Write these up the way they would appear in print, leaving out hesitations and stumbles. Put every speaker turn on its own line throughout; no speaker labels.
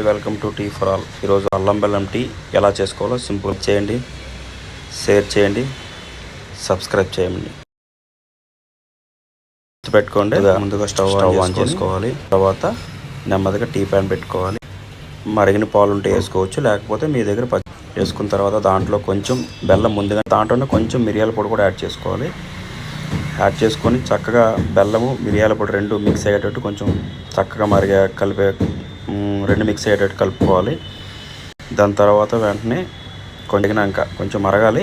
Welcome to tea for all. ఈరోజు అల్లం బెల్లం టీ ఎలా చేసుకోవాలో సింపుల్ చేయండి, షేర్ చేయండి, సబ్స్క్రైబ్ చేయండి. పెట్టుకోండి. ముందుగా స్టవ్ ఆన్ చేసుకోవాలి. తర్వాత నెమ్మదిగా టీ ప్యాన్ పెట్టుకోవాలి. మరిగిన పాలు ఉంటే వేసుకోవచ్చు, లేకపోతే మీ దగ్గర వేసుకున్న తర్వాత దాంట్లో కొంచెం బెల్లం ముందుగా దాంట్లోనే కొంచెం మిరియాల పొడి కూడా యాడ్ చేసుకోవాలి. యాడ్ చేసుకొని చక్కగా బెల్లము మిరియాల పొడి రెండు మిక్స్ అయ్యేటట్టు కొంచెం చక్కగా రెండు మిక్స్ అయ్యేటట్టు కలుపుకోవాలి. దాని తర్వాత వెంటనే కొంచెం మరగాలి.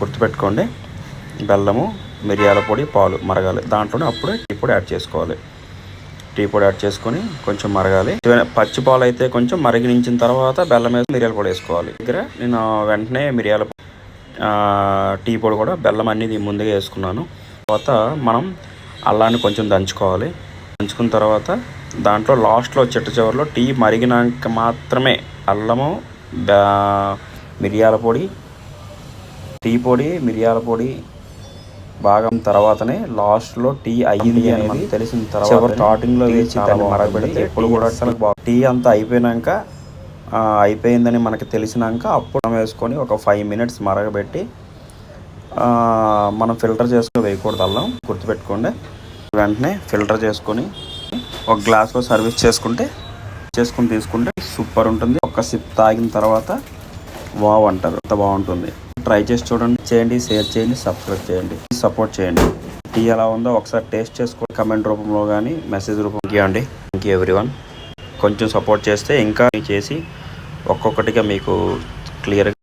గుర్తుపెట్టుకోండి, బెల్లము మిరియాల పొడి పాలు మరగాలి. దాంట్లోనే అప్పుడే టీ పొడి యాడ్ చేసుకోవాలి. టీ పొడి యాడ్ చేసుకొని కొంచెం మరగాలి. పచ్చి పాలు అయితే కొంచెం మరిగించిన తర్వాత బెల్లం వేసి మిరియాల పొడి వేసుకోవాలి. దగ్గర నేను వెంటనే టీ పొడి కూడా బెల్లం అనేది ముందుగా వేసుకున్నాను. తర్వాత మనం అల్లాన్ని కొంచెం దంచుకున్న తర్వాత దాంట్లో లాస్ట్లో చివరిలో టీ మరిగినాక మాత్రమే అల్లము, మిరియాల పొడి, టీ పొడి, మిరియాల పొడి బాగా తర్వాతనే లాస్ట్లో టీ అయ్యింది అని మనకు తెలిసిన తర్వాత స్టార్టింగ్లో వేసి దాన్ని మరగబెడితే ఎప్పుడు కూడా అసలు టీ అంతా అయిపోయిందని మనకి తెలిసినాక అప్పుడు వేసుకొని ఒక 5 minutes మరగబెట్టి మనం ఫిల్టర్ చేసుకొని వేయకూడదు. అల్లం గుర్తుపెట్టుకోండి. వెంటనే ఫిల్టర్ చేసుకొని ఒక గ్లాస్లో సర్వీస్ చేసుకుని తీసుకుంటే సూపర్ ఉంటుంది. ఒక సిప్ తాగిన తర్వాత వావ్ అంటారు, అంత బాగుంటుంది. ట్రై చేసి చూడండి, షేర్ చేయండి, సబ్స్క్రైబ్ చేయండి, సపోర్ట్ చేయండి. టీ ఎలా ఉందో ఒకసారి టేస్ట్ చేసుకోండి. కమెంట్ రూపంలో కానీ మెసేజ్ రూపంలో ఇవ్వండి. Thank you everyone. కొంచెం సపోర్ట్ చేస్తే ఇంకా చేసి ఒక్కొక్కటిగా మీకు క్లియర్గా